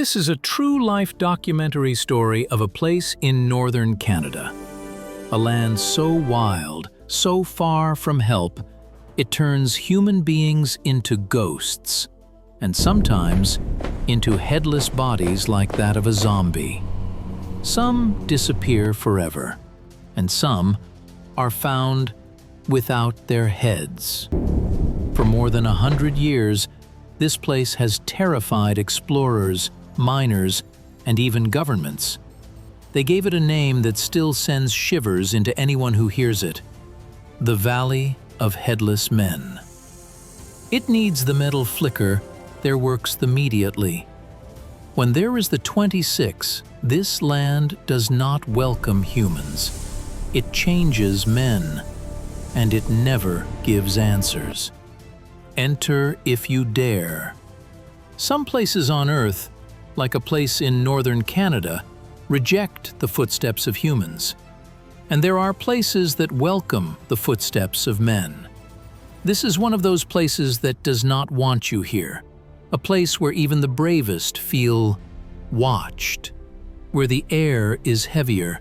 This is a true-life documentary story of a place in northern Canada. A land so wild, so far from help, it turns human beings into ghosts, and sometimes into headless bodies like that of a zombie. Some disappear forever, and some are found without their heads. For more than 100 years, this place has terrified explorers, miners, and even governments. They gave it a name that still sends shivers into anyone who hears it: the Valley of Headless Men. It needs the metal flicker, there works the immediately. When there is the 26, this land does not welcome humans. It changes men, and it never gives answers. Enter if you dare. Some places on Earth, like a place in northern Canada, reject the footsteps of humans. And there are places that welcome the footsteps of men. This is one of those places that does not want you here. A place where even the bravest feel watched, where the air is heavier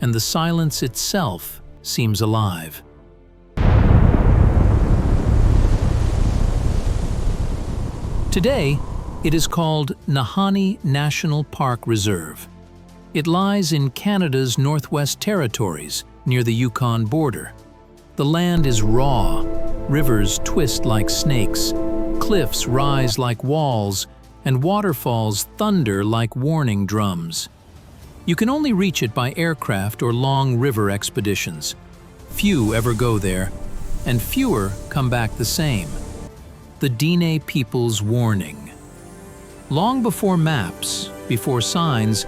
and the silence itself seems alive. Today, it is called Nahanni National Park Reserve. It lies in Canada's Northwest Territories, near the Yukon border. The land is raw, rivers twist like snakes, cliffs rise like walls, and waterfalls thunder like warning drums. You can only reach it by aircraft or long river expeditions. Few ever go there, and fewer come back the same. The Dene people's warning. Long before maps, before signs,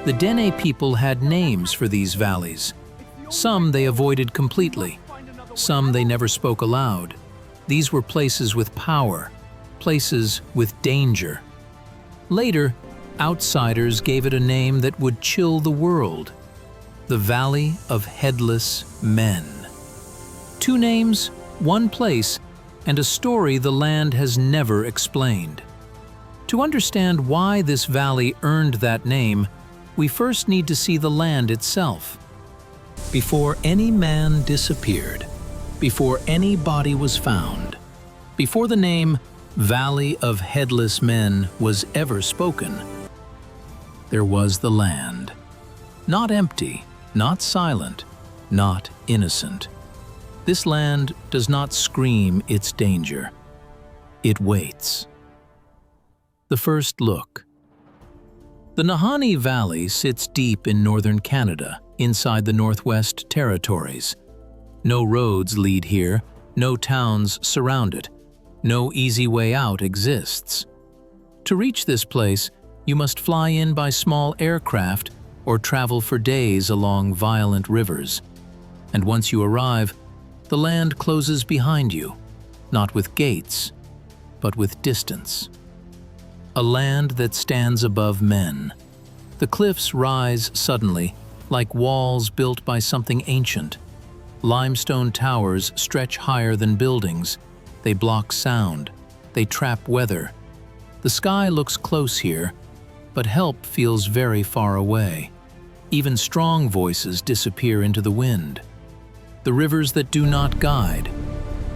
the Dene people had names for these valleys. Some they avoided completely. Some they never spoke aloud. These were places with power, places with danger. Later, outsiders gave it a name that would chill the world: the Valley of Headless Men. Two names, one place, and a story the land has never explained. To understand why this valley earned that name, we first need to see the land itself. Before any man disappeared, before any body was found, before the name Valley of Headless Men was ever spoken, there was the land. Not empty, not silent, not innocent. This land does not scream its danger. It waits. The first look. The Nahanni Valley sits deep in northern Canada, inside the Northwest Territories. No roads lead here, no towns surround it, no easy way out exists. To reach this place, you must fly in by small aircraft or travel for days along violent rivers. And once you arrive, the land closes behind you, not with gates, but with distance. A land that stands above men. The cliffs rise suddenly, like walls built by something ancient. Limestone towers stretch higher than buildings. They block sound. They trap weather. The sky looks close here, but help feels very far away. Even strong voices disappear into the wind. The rivers that do not guide,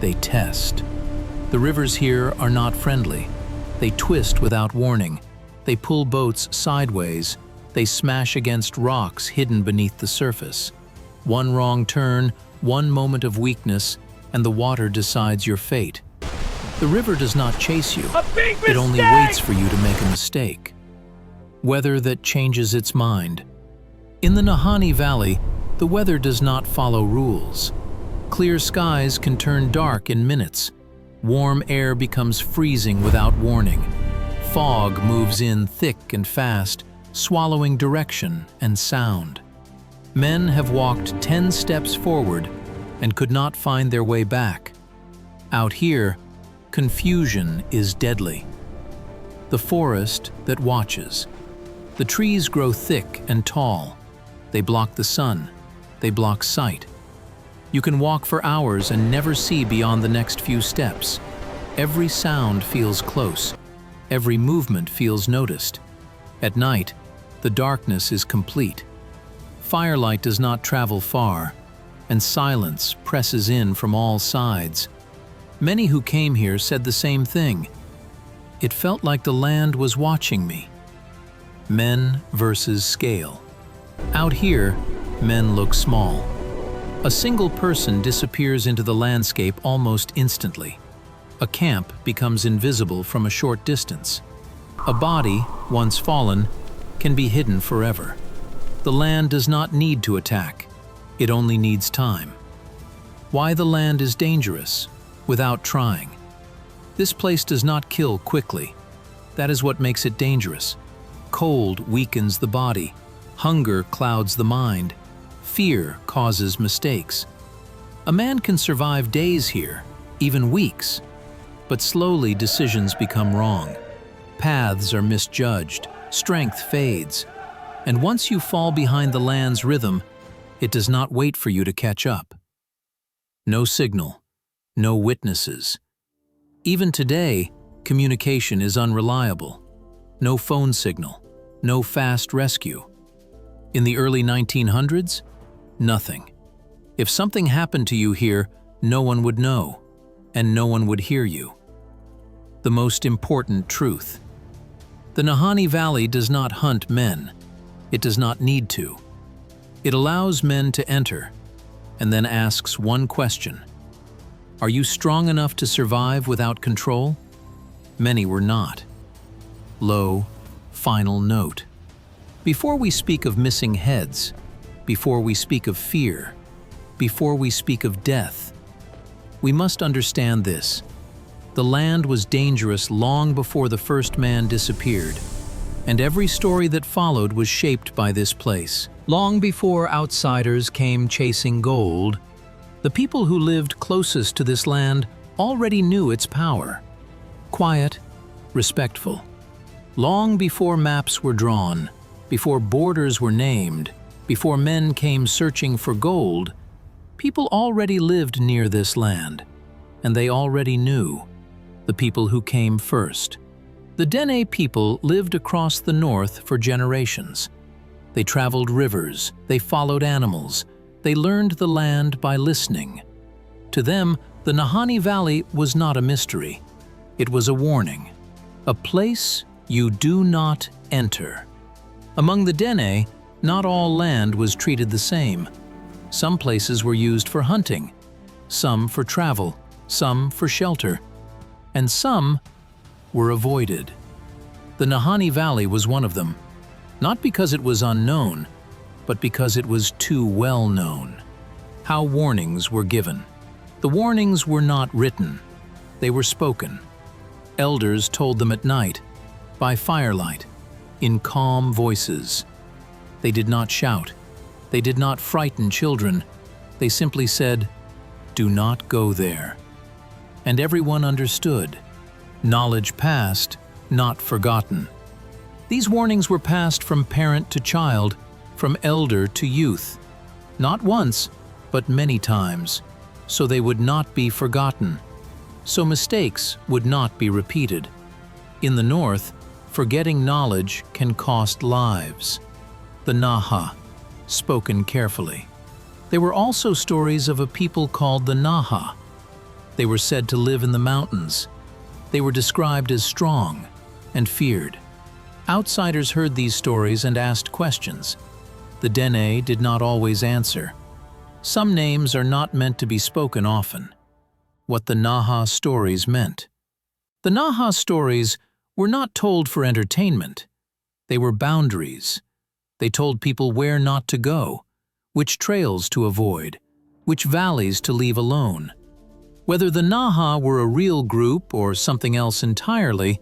they test. The rivers here are not friendly. They twist without warning. They pull boats sideways. They smash against rocks hidden beneath the surface. One wrong turn, one moment of weakness, and the water decides your fate. The river does not chase you. It only waits for you to make a mistake. Weather that changes its mind. In the Nahanni Valley, the weather does not follow rules. Clear skies can turn dark in minutes. Warm air becomes freezing without warning. Fog moves in thick and fast, swallowing direction and sound. Men have walked 10 steps forward and could not find their way back. Out here, confusion is deadly. The forest that watches. The trees grow thick and tall. They block the sun. They block sight. You can walk for hours and never see beyond the next few steps. Every sound feels close. Every movement feels noticed. At night, the darkness is complete. Firelight does not travel far, and silence presses in from all sides. Many who came here said the same thing. It felt like the land was watching me. Men versus scale. Out here, men look small. A single person disappears into the landscape almost instantly. A camp becomes invisible from a short distance. A body, once fallen, can be hidden forever. The land does not need to attack. It only needs time. Why the land is dangerous? Without trying. This place does not kill quickly. That is what makes it dangerous. Cold weakens the body. Hunger clouds the mind. Fear causes mistakes. A man can survive days here, even weeks. But slowly decisions become wrong. Paths are misjudged. Strength fades. And once you fall behind the land's rhythm, it does not wait for you to catch up. No signal. No witnesses. Even today, communication is unreliable. No phone signal. No fast rescue. In the early 1900s, nothing. If something happened to you here, no one would know, and no one would hear you. The most important truth. The Nahanni Valley does not hunt men. It does not need to. It allows men to enter, and then asks one question. Are you strong enough to survive without control? Many were not. Low, final note. Before we speak of missing heads, before we speak of fear, before we speak of death, we must understand this. The land was dangerous long before the first man disappeared, and every story that followed was shaped by this place. Long before outsiders came chasing gold, the people who lived closest to this land already knew its power. Quiet, respectful. Long before maps were drawn, before borders were named, before men came searching for gold, people already lived near this land, and they already knew the people who came first. The Dene people lived across the north for generations. They traveled rivers, they followed animals, they learned the land by listening. To them, the Nahanni Valley was not a mystery. It was a warning. A place you do not enter. Among the Dene, not all land was treated the same. Some places were used for hunting, some for travel, some for shelter, and some were avoided. The Nahanni Valley was one of them, not because it was unknown, but because it was too well known. How warnings were given. The warnings were not written, they were spoken. Elders told them at night, by firelight, in calm voices. They did not shout, they did not frighten children, they simply said, "Do not go there." And everyone understood. Knowledge passed, not forgotten. These warnings were passed from parent to child, from elder to youth. Not once, but many times, so they would not be forgotten. So mistakes would not be repeated. In the north, forgetting knowledge can cost lives. The Naha, spoken carefully. There were also stories of a people called the Naha. They were said to live in the mountains. They were described as strong and feared. Outsiders heard these stories and asked questions. The Dene did not always answer. Some names are not meant to be spoken often. What the Naha stories meant. The Naha stories were not told for entertainment. They were boundaries. They told people where not to go, which trails to avoid, which valleys to leave alone. Whether the Naha were a real group or something else entirely,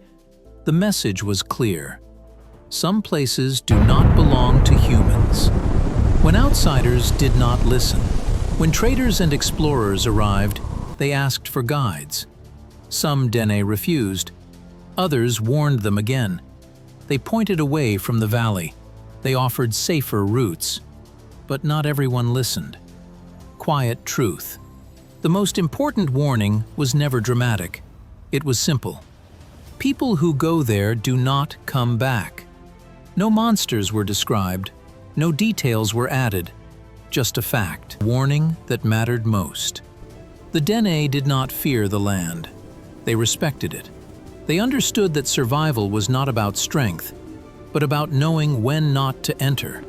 the message was clear. Some places do not belong to humans. When outsiders did not listen, when traders and explorers arrived, they asked for guides. Some Dene refused. Others warned them again. They pointed away from the valley. They offered safer routes. But not everyone listened. Quiet truth. The most important warning was never dramatic. It was simple. People who go there do not come back. No monsters were described, no details were added, just a fact, warning that mattered most. The Dene did not fear the land. They respected it. They understood that survival was not about strength, but about knowing when not to enter.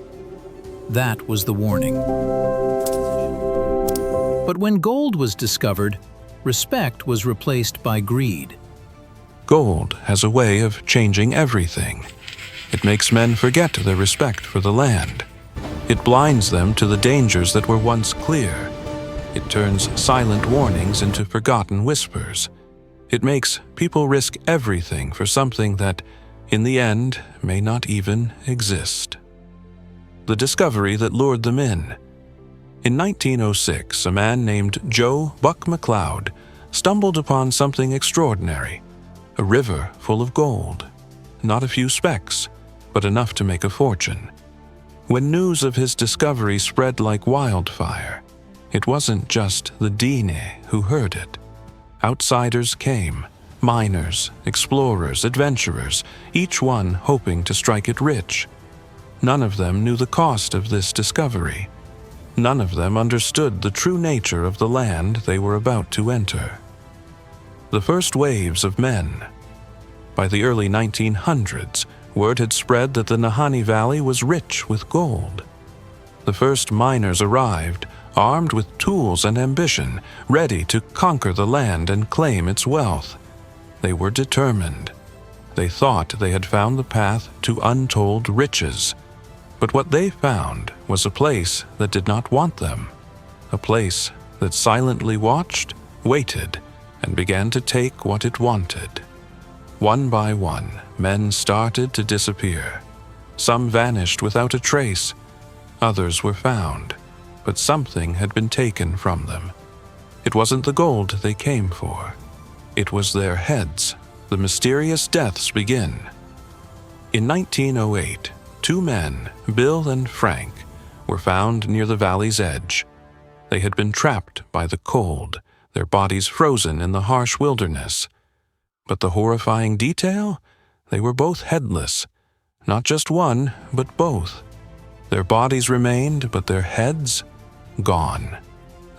That was the warning. But when gold was discovered, respect was replaced by greed. Gold has a way of changing everything. It makes men forget their respect for the land. It blinds them to the dangers that were once clear. It turns silent warnings into forgotten whispers. It makes people risk everything for something that, in the end, may not even exist. The discovery that lured them in. In 1906, a man named Joe Buck McLeod stumbled upon something extraordinary, a river full of gold. Not a few specks, but enough to make a fortune. When news of his discovery spread like wildfire, it wasn't just the Dene who heard it. Outsiders came, miners, explorers, adventurers, each one hoping to strike it rich. None of them knew the cost of this discovery. None of them understood the true nature of the land they were about to enter. The first waves of men. By the early 1900s, word had spread that the Nahanni Valley was rich with gold. The first miners arrived, armed with tools and ambition, ready to conquer the land and claim its wealth. They were determined. They thought they had found the path to untold riches. But what they found was a place that did not want them, a place that silently watched, waited, and began to take what it wanted. One by one, men started to disappear. Some vanished without a trace. Others were found, but something had been taken from them. It wasn't the gold they came for. It was their heads. The mysterious deaths begin. In 1908, two men, Bill and Frank, were found near the valley's edge. They had been trapped by the cold, their bodies frozen in the harsh wilderness. But the horrifying detail? They were both headless. Not just one, but both. Their bodies remained, but their heads? Gone.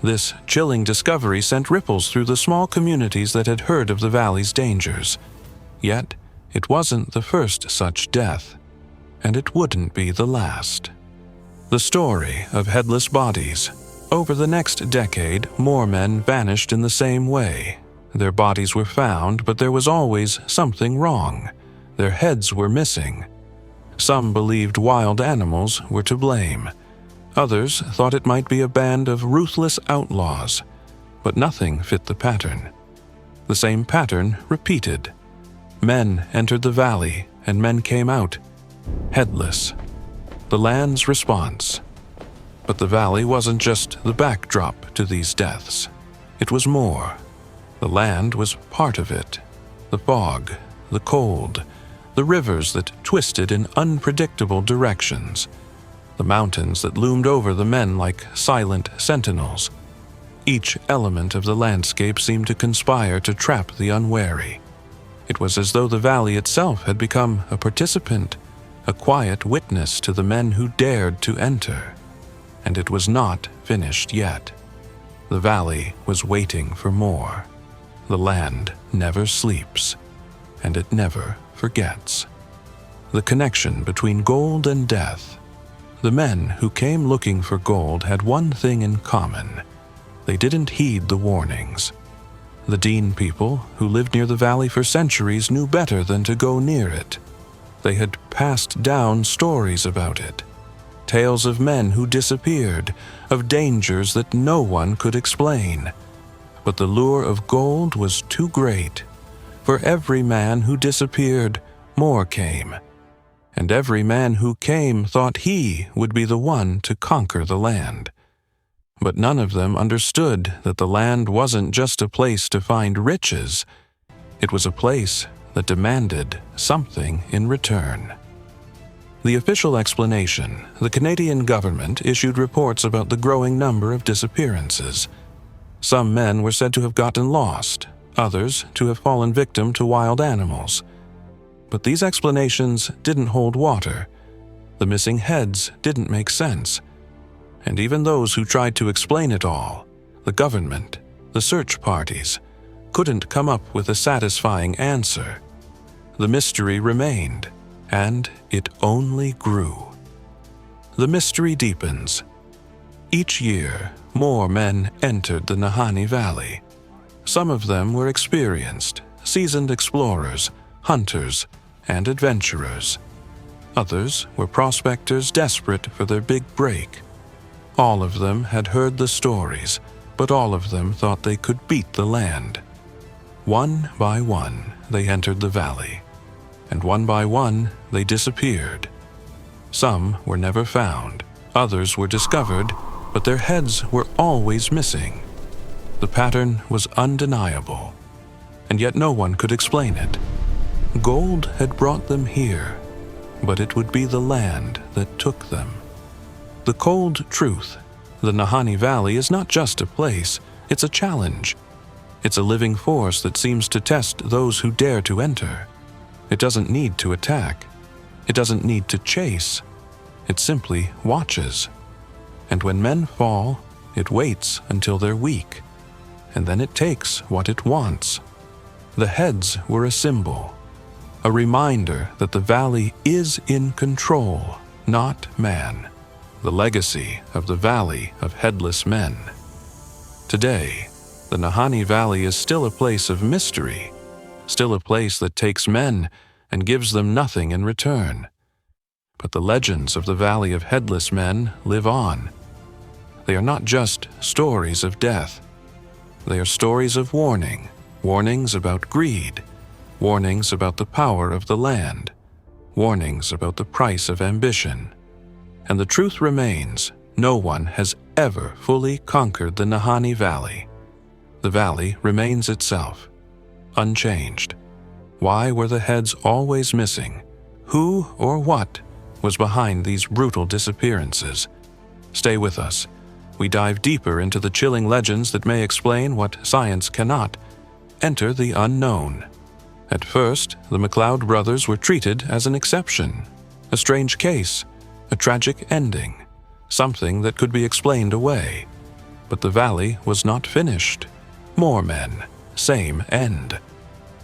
This chilling discovery sent ripples through the small communities that had heard of the valley's dangers. Yet, it wasn't the first such death. And it wouldn't be the last. The story of headless bodies. Over the next decade, more men vanished in the same way. Their bodies were found, but there was always something wrong. Their heads were missing. Some believed wild animals were to blame. Others thought it might be a band of ruthless outlaws. But nothing fit the pattern. The same pattern repeated. Men entered the valley, and men came out. Headless. The land's response. But the valley wasn't just the backdrop to these deaths. It was more. The land was part of it. The fog, the cold, the rivers that twisted in unpredictable directions, the mountains that loomed over the men like silent sentinels. Each element of the landscape seemed to conspire to trap the unwary. It was as though the valley itself had become a participant, a quiet witness to the men who dared to enter. And it was not finished yet. The valley was waiting for more. The land never sleeps, and it never forgets. The connection between gold and death. The men who came looking for gold had one thing in common. They didn't heed the warnings. The Dean people, who lived near the valley for centuries, knew better than to go near it. They had passed down stories about it. Tales of men who disappeared, of dangers that no one could explain. But the lure of gold was too great. For every man who disappeared, more came. And every man who came thought he would be the one to conquer the land. But none of them understood that the land wasn't just a place to find riches. It was a place that demanded something in return. The official explanation: the Canadian government issued reports about the growing number of disappearances. Some men were said to have gotten lost, others to have fallen victim to wild animals. But these explanations didn't hold water. The missing heads didn't make sense. And even those who tried to explain it all, the government, the search parties, couldn't come up with a satisfying answer. The mystery remained, and it only grew. The mystery deepens. Each year, more men entered the Nahanni Valley. Some of them were experienced, seasoned explorers, hunters, and adventurers. Others were prospectors desperate for their big break. All of them had heard the stories, but all of them thought they could beat the land. One by one, they entered the valley, and one by one, they disappeared. Some were never found, others were discovered, but their heads were always missing. The pattern was undeniable, and yet no one could explain it. Gold had brought them here, but it would be the land that took them. The cold truth: the Nahanni Valley is not just a place, it's a challenge. It's a living force that seems to test those who dare to enter. It doesn't need to attack. It doesn't need to chase. It simply watches. And when men fall, it waits until they're weak. And then it takes what it wants. The heads were a symbol, a reminder that the valley is in control, not man. The legacy of the Valley of Headless Men. Today, the Nahanni Valley is still a place of mystery, still a place that takes men and gives them nothing in return. But the legends of the Valley of Headless Men live on. They are not just stories of death. They are stories of warning, warnings about greed, warnings about the power of the land, warnings about the price of ambition. And the truth remains, no one has ever fully conquered the Nahanni Valley. The valley remains itself, unchanged. Why were the heads always missing? Who or what was behind these brutal disappearances? Stay with us. We dive deeper into the chilling legends that may explain what science cannot. Enter the unknown. At first, the MacLeod brothers were treated as an exception, a strange case, a tragic ending, something that could be explained away. But the valley was not finished. More men, same end.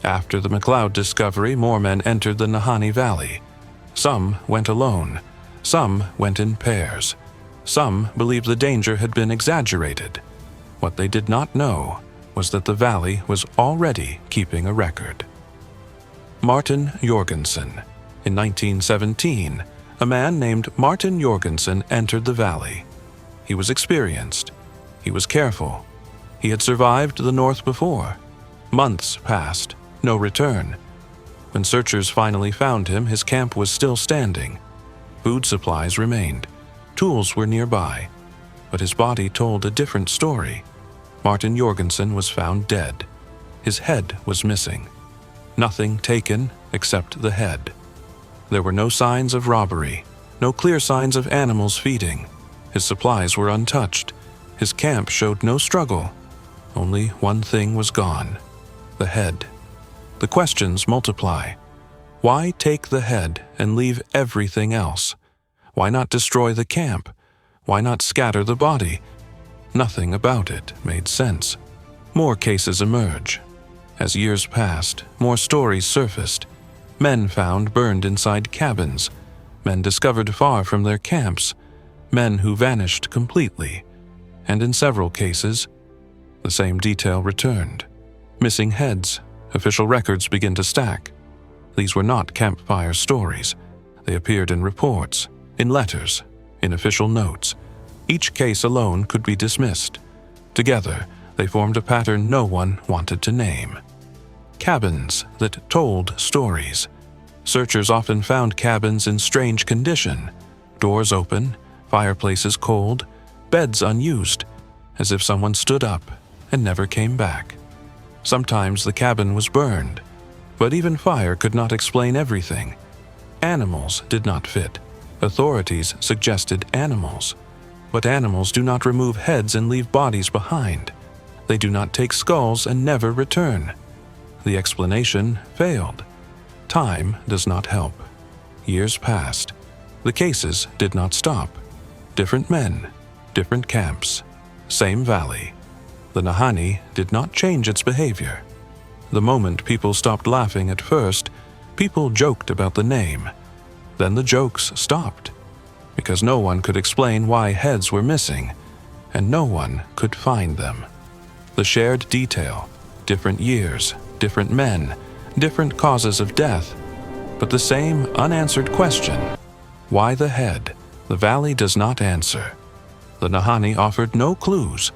After the MacLeod discovery, more men entered the Nahanni Valley. Some went alone, some went in pairs. Some believed the danger had been exaggerated. What they did not know was that the valley was already keeping a record. Martin Jorgensen. In 1917, a man named Martin Jorgensen entered the valley. He was experienced. He was careful. He had survived the north before. Months passed, no return. When searchers finally found him, his camp was still standing. Food supplies remained. Tools were nearby. But his body told a different story. Martin Jorgensen was found dead. His head was missing. Nothing taken except the head. There were no signs of robbery, no clear signs of animals feeding. His supplies were untouched. His camp showed no struggle. Only one thing was gone: the head. The questions multiply. Why take the head and leave everything else? Why not destroy the camp? Why not scatter the body? Nothing about it made sense. More cases emerge. As years passed, more stories surfaced. Men found burned inside cabins. Men discovered far from their camps. Men who vanished completely. And in several cases, the same detail returned. Missing heads. Official records begin to stack. These were not campfire stories. They appeared in reports, in letters, in official notes. Each case alone could be dismissed. Together, they formed a pattern no one wanted to name. Cabins that told stories. Searchers often found cabins in strange condition. Doors open, fireplaces cold, beds unused, as if someone stood up and never came back. Sometimes the cabin was burned, but even fire could not explain everything. Animals did not fit. Authorities suggested animals. But animals do not remove heads and leave bodies behind. They do not take skulls and never return. The explanation failed. Time does not help. Years passed. The cases did not stop. Different men, different camps, same valley. The Nahanni did not change its behavior. The moment people stopped laughing at first, people joked about the name. Then the jokes stopped, because no one could explain why heads were missing, and no one could find them. The shared detail, different years, different men, different causes of death, but the same unanswered question: why the head? The valley does not answer. The Nahanni offered no clues,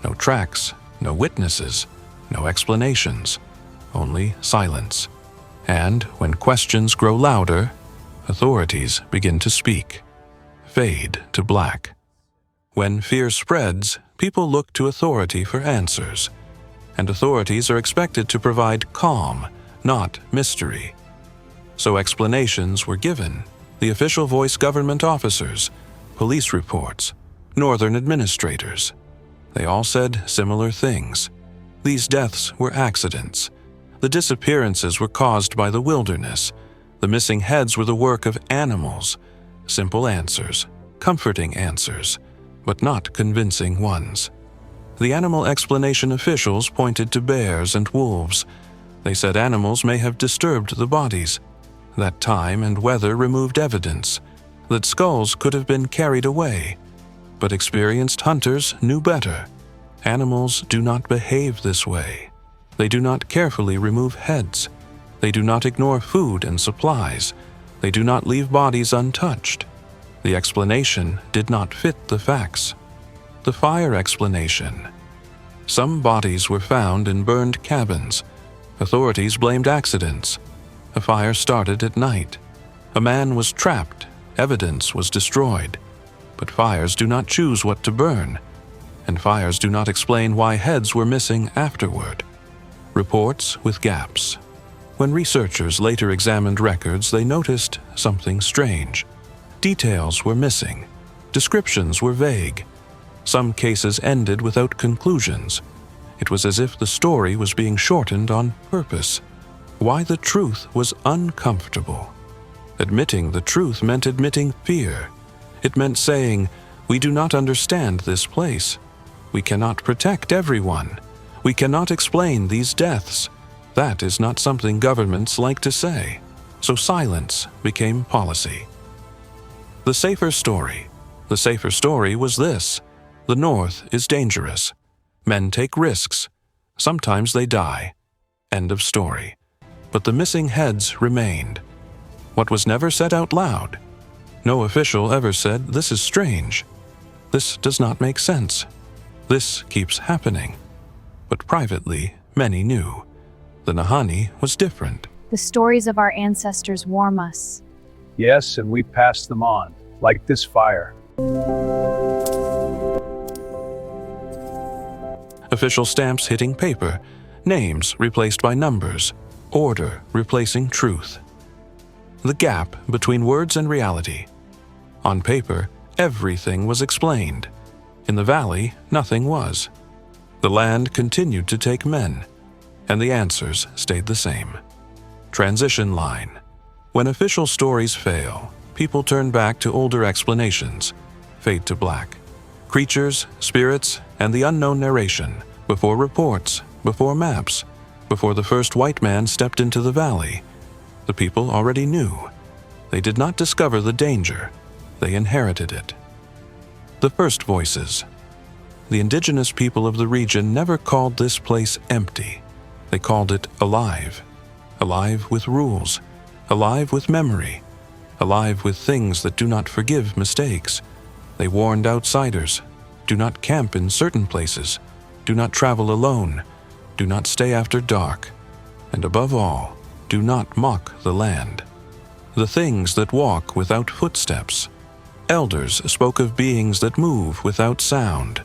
no tracks, no witnesses, no explanations, only silence. And when questions grow louder, authorities begin to speak, fade to black. When fear spreads, people look to authority for answers, and authorities are expected to provide calm, not mystery. So explanations were given: the official voice government officers, police reports, northern administrators. They all said similar things. These deaths were accidents. The disappearances were caused by the wilderness. The missing heads were the work of animals. Simple answers, comforting answers, but not convincing ones. The animal explanation officials pointed to bears and wolves. They said animals may have disturbed the bodies, that time and weather removed evidence, that skulls could have been carried away. But experienced hunters knew better. Animals do not behave this way. They do not carefully remove heads. They do not ignore food and supplies. They do not leave bodies untouched. The explanation did not fit the facts. The fire explanation. Some bodies were found in burned cabins. Authorities blamed accidents. A fire started at night. A man was trapped. Evidence was destroyed. But fires do not choose what to burn, and fires do not explain why heads were missing afterward. Reports with gaps. When researchers later examined records, they noticed something strange. Details were missing. Descriptions were vague. Some cases ended without conclusions. It was as if the story was being shortened on purpose. Why the truth was uncomfortable. Admitting the truth meant admitting fear. It meant saying, "We do not understand this place. We cannot protect everyone. We cannot explain these deaths." That is not something governments like to say. So silence became policy. The safer story. The safer story was this: the North is dangerous. Men take risks. Sometimes they die. End of story. But the missing heads remained. What was never said out loud. No official ever said, "This is strange. This does not make sense. This keeps happening." But privately, many knew. The Nahanni was different. The stories of our ancestors warm us. Yes, and we pass them on, like this fire. Official stamps hitting paper, names replaced by numbers, order replacing truth. The gap between words and reality. On paper, everything was explained. In the valley, nothing was. The land continued to take men, and the answers stayed the same. Transition line. When official stories fail, people turn back to older explanations, fade to black. Creatures, spirits, and the unknown narration, before reports, before maps, before the first white man stepped into the valley. The people already knew. They did not discover the danger. They inherited it. The first voices. The indigenous people of the region never called this place empty. They called it alive. Alive with rules. Alive with memory. Alive with things that do not forgive mistakes. They warned outsiders. Do not camp in certain places. Do not travel alone. Do not stay after dark. And above all, do not mock the land. The things that walk without footsteps. Elders spoke of beings that move without sound.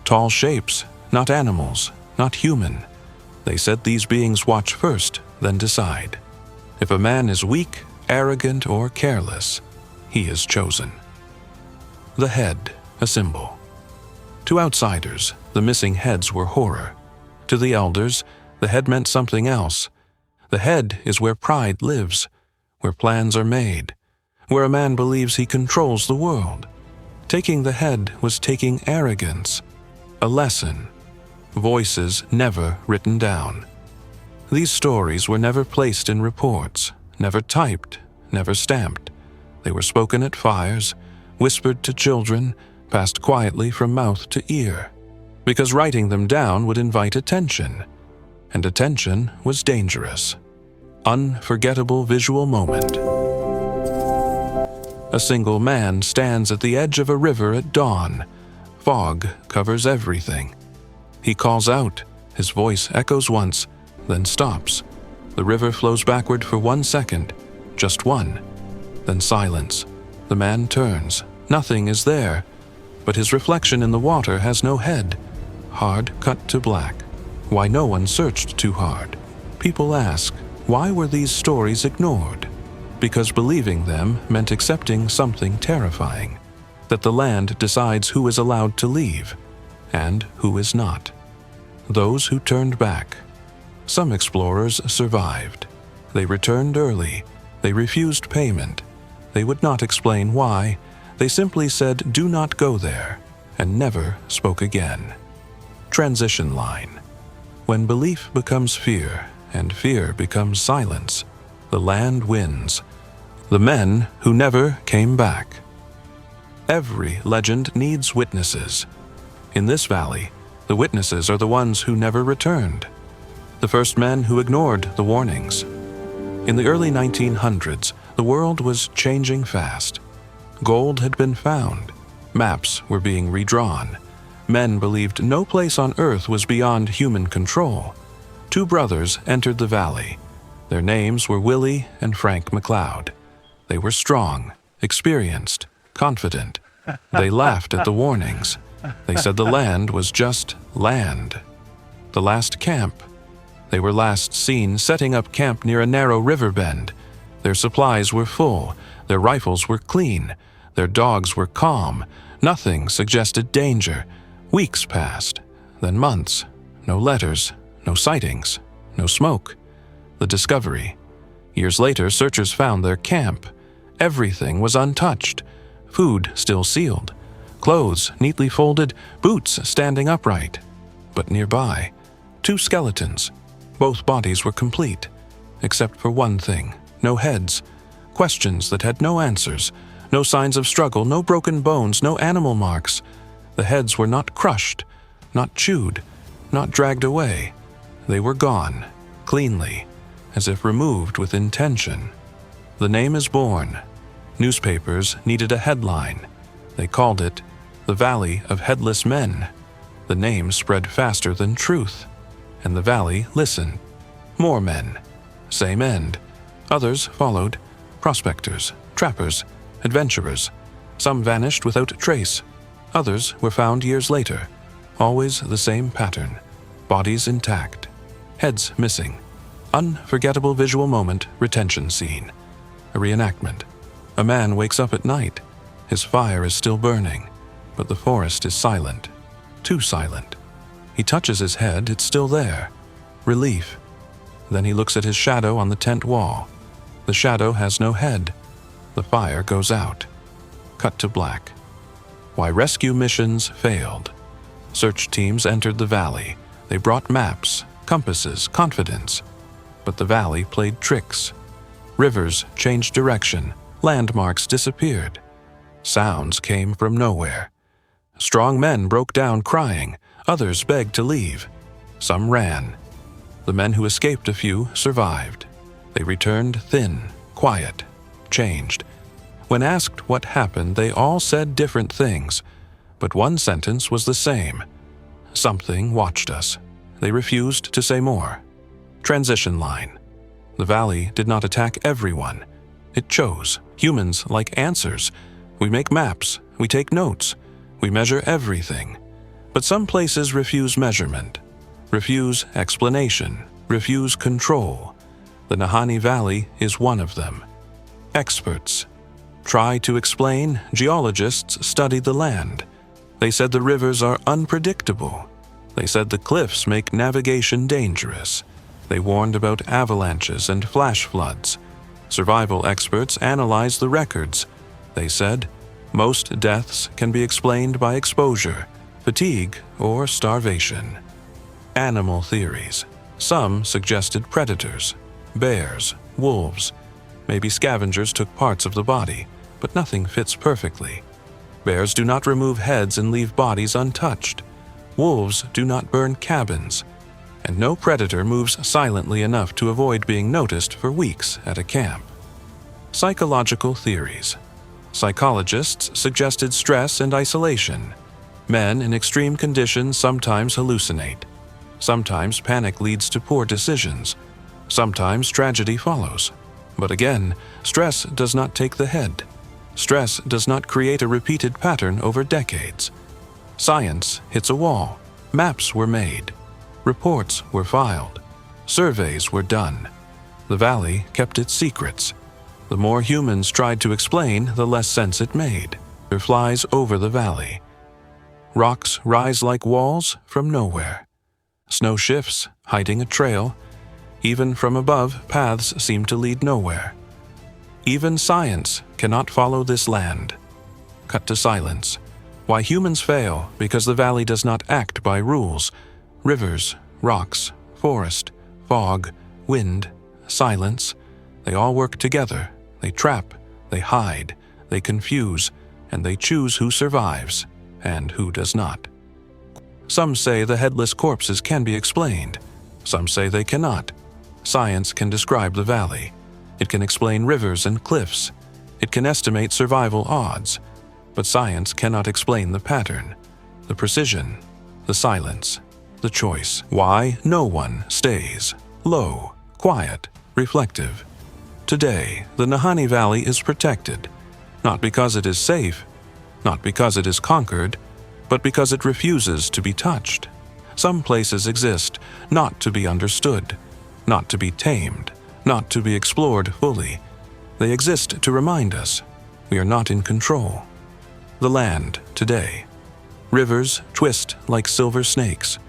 Tall shapes, not animals, not human. They said these beings watch first, then decide. If a man is weak, arrogant, or careless, he is chosen. The head, a symbol. To outsiders, the missing heads were horror. To the elders, the head meant something else. The head is where pride lives, where plans are made, where a man believes he controls the world. Taking the head was taking arrogance, a lesson, voices never written down. These stories were never placed in reports, never typed, never stamped. They were spoken at fires, whispered to children, passed quietly from mouth to ear, because writing them down would invite attention, and attention was dangerous. Unforgettable visual moment. A single man stands at the edge of a river at dawn. Fog covers everything. He calls out. His voice echoes once, then stops. The river flows backward for 1 second, just one. Then silence. The man turns. Nothing is there, but his reflection in the water has no head. Hard cut to black. Why no one searched too hard? People ask, why were these stories ignored? Because believing them meant accepting something terrifying, that the land decides who is allowed to leave and who is not. Those who turned back. Some explorers survived. They returned early. They refused payment. They would not explain why. They simply said, "Do not go there," and never spoke again. Transition line. When belief becomes fear and fear becomes silence, the land wins. The men who never came back. Every legend needs witnesses. In this valley, the witnesses are the ones who never returned. The first men who ignored the warnings. In the early 1900s, the world was changing fast. Gold had been found. Maps were being redrawn. Men believed no place on Earth was beyond human control. 2 brothers entered the valley. Their names were Willie and Frank McLeod. They were strong, experienced, confident. They laughed at the warnings. They said the land was just land. The last camp. They were last seen setting up camp near a narrow river bend. Their supplies were full. Their rifles were clean. Their dogs were calm. Nothing suggested danger. Weeks passed, then months. No letters, no sightings, no smoke. The discovery. Years later, searchers found their camp. Everything was untouched. Food still sealed. Clothes neatly folded, boots standing upright. But nearby, 2 skeletons. Both bodies were complete, except for one thing: no heads. Questions that had no answers. No signs of struggle, no broken bones, no animal marks. The heads were not crushed, not chewed, not dragged away. They were gone, cleanly, as if removed with intention. The name is born. Newspapers needed a headline. They called it the Valley of Headless Men. The name spread faster than truth, and the valley listened. More men. Same end. Others followed. Prospectors, trappers, adventurers. Some vanished without trace. Others were found years later. Always the same pattern. Bodies intact. Heads missing. Unforgettable visual moment, retention scene. A reenactment. A man wakes up at night. His fire is still burning, but the forest is silent. Too silent. He touches his head, it's still there. Relief. Then he looks at his shadow on the tent wall. The shadow has no head. The fire goes out. Cut to black. Why rescue missions failed. Search teams entered the valley. They brought maps, compasses, confidence. But the valley played tricks. Rivers changed direction. Landmarks disappeared. Sounds came from nowhere. Strong men broke down crying. Others begged to leave. Some ran. The men who escaped, a few, survived. They returned thin, quiet, changed. When asked what happened, they all said different things, but one sentence was the same. Something watched us. They refused to say more. Transition line. The valley did not attack everyone. It chose. Humans like answers. We make maps. We take notes. We measure everything. But some places refuse measurement, refuse explanation, refuse control. The Nahanni Valley is one of them. Experts try to explain. Geologists study the land. They said the rivers are unpredictable. They said the cliffs make navigation dangerous. They warned about avalanches and flash floods. Survival experts analyzed the records. They said, most deaths can be explained by exposure, fatigue, or starvation. Animal theories. Some suggested predators, bears, wolves. Maybe scavengers took parts of the body, but nothing fits perfectly. Bears do not remove heads and leave bodies untouched. Wolves do not burn cabins. And no predator moves silently enough to avoid being noticed for weeks at a camp. Psychological theories. Psychologists suggested stress and isolation. Men in extreme conditions sometimes hallucinate. Sometimes panic leads to poor decisions. Sometimes tragedy follows. But again, stress does not take the head. Stress does not create a repeated pattern over decades. Science hits a wall. Maps were made. Reports were filed. Surveys were done. The valley kept its secrets. The more humans tried to explain, the less sense it made. It flies over the valley. Rocks rise like walls from nowhere. Snow shifts, hiding a trail. Even from above, paths seem to lead nowhere. Even science cannot follow this land. Cut to silence. Why humans fail? Because the valley does not act by rules. Rivers, rocks, forest, fog, wind, silence, they all work together. They trap, they hide, they confuse, and they choose who survives and who does not. Some say the headless corpses can be explained. Some say they cannot. Science can describe the valley. It can explain rivers and cliffs. It can estimate survival odds. But science cannot explain the pattern, the precision, the silence, the choice. Why no one stays low, quiet, reflective. Today, the Nahanni Valley is protected, not because it is safe, not because it is conquered, but because it refuses to be touched. Some places exist not to be understood, not to be tamed, not to be explored fully. They exist to remind us we are not in control. The land today. Rivers twist like silver snakes.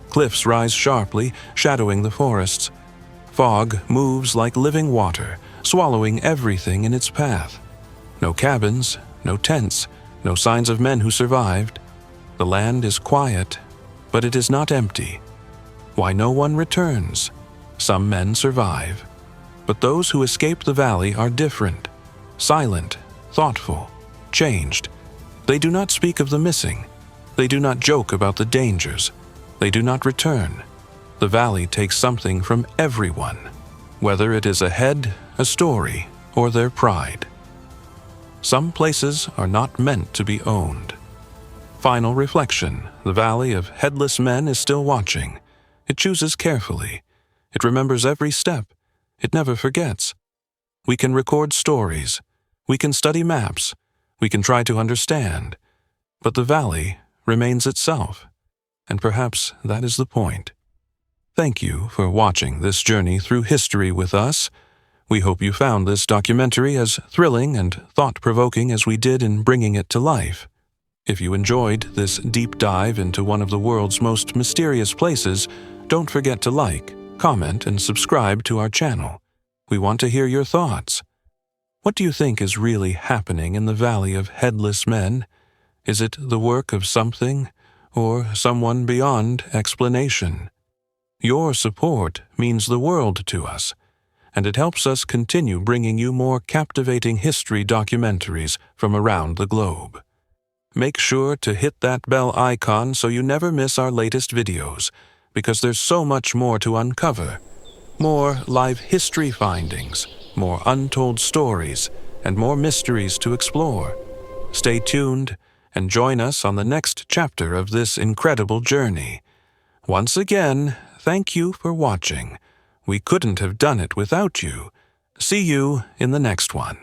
Cliffs rise sharply, shadowing the forests. Fog moves like living water, swallowing everything in its path. No cabins, no tents, no signs of men who survived. The land is quiet, but it is not empty. Why no one returns? Some men survive. But those who escape the valley are different. Silent, thoughtful, changed. They do not speak of the missing. They do not joke about the dangers. They do not return. The valley takes something from everyone, whether it is a head, a story, or their pride. Some places are not meant to be owned. Final reflection. The valley of headless men is still watching. It chooses carefully. It remembers every step. It never forgets. We can record stories. We can study maps. We can try to understand. But the valley remains itself. And perhaps that is the point. Thank you for watching this journey through history with us. We hope you found this documentary as thrilling and thought-provoking as we did in bringing it to life. If you enjoyed this deep dive into one of the world's most mysterious places, don't forget to like, comment, and subscribe to our channel. We want to hear your thoughts. What do you think is really happening in the Valley of Headless Men? Is it the work of something or someone beyond explanation? Your support means the world to us, and it helps us continue bringing you more captivating history documentaries from around the globe. Make sure to hit that bell icon so you never miss our latest videos, because there's so much more to uncover. More live history findings, more untold stories, and more mysteries to explore. Stay tuned and join us on the next chapter of this incredible journey. Once again, thank you for watching. We couldn't have done it without you. See you in the next one.